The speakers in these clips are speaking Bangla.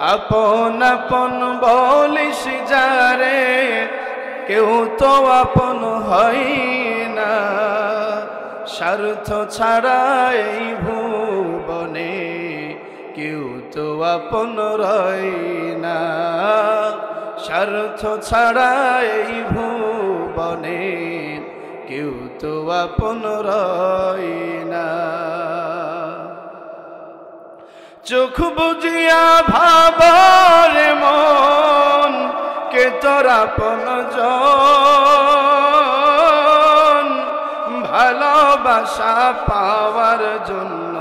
আপন আপন বলিস যারে কেউ তো আপন হয় না। স্বার্থ ছাড়া এই ভুবনে কেউ তো আপন রয় না। স্বার্থ ছাড়া এই ভুবনে কেউ তো আপন রয় না। চোখ বুঝিয়া ভাবরে মন কে তোর আপন জন। ভালোবাসা পাওয়ার জন্য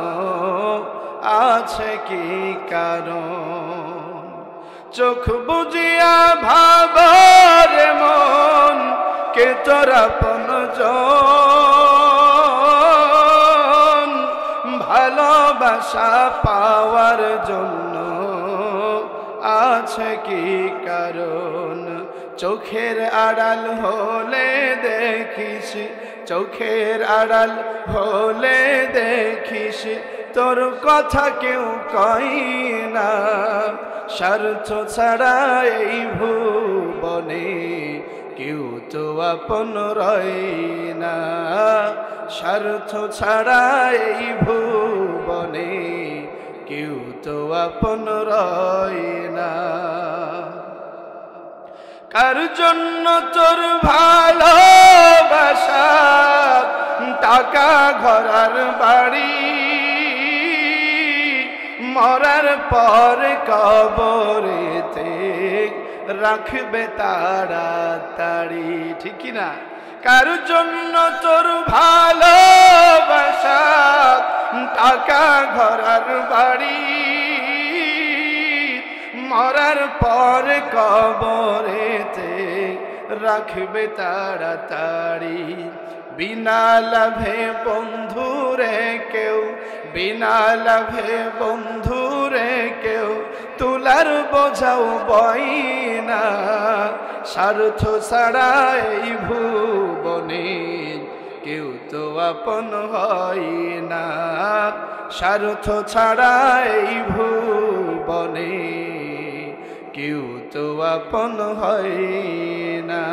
আছে কি কারণ? চোখ বুঝিয়া ভাবরে মন কে তোর আপন জন। ভালোবাসা পাওয়ার জন্য আছে কি কারণ? চোখের আড়াল হলে দেখিস, চোখের আড়াল হলে দেখিস তোর কথা কেউ কয় না। স্বার্থ ছাড়া এই ভুবনে কেউ তো আপন রয় না। স্বার্থ ছাড়া এই ভুবনে কেউ তো আপন রয় না। কার জন্য তোর ভালোবাসা টাকা ঘর বাড়ি, মরার পর কবরেতে রাখবে তাড়াতাড়ি, ঠিক কি না? কার জন্য তোর ভালোবাসা টাকা ঘর বাড়ি, মরার পর কবরেতে রাখবে তাড়াতাড়ি। বিনা লাভে বন্ধুরে কেউ, বিনা লাভে বন্ধুরে কেউ তুলার বোঝাও বই না। স্বার্থ ছাড়া এই ভুবনে কেউ তো আপন হয় না। স্বার্থ ছাড়া এই ভুবনে কেউ তো আপন হয় না।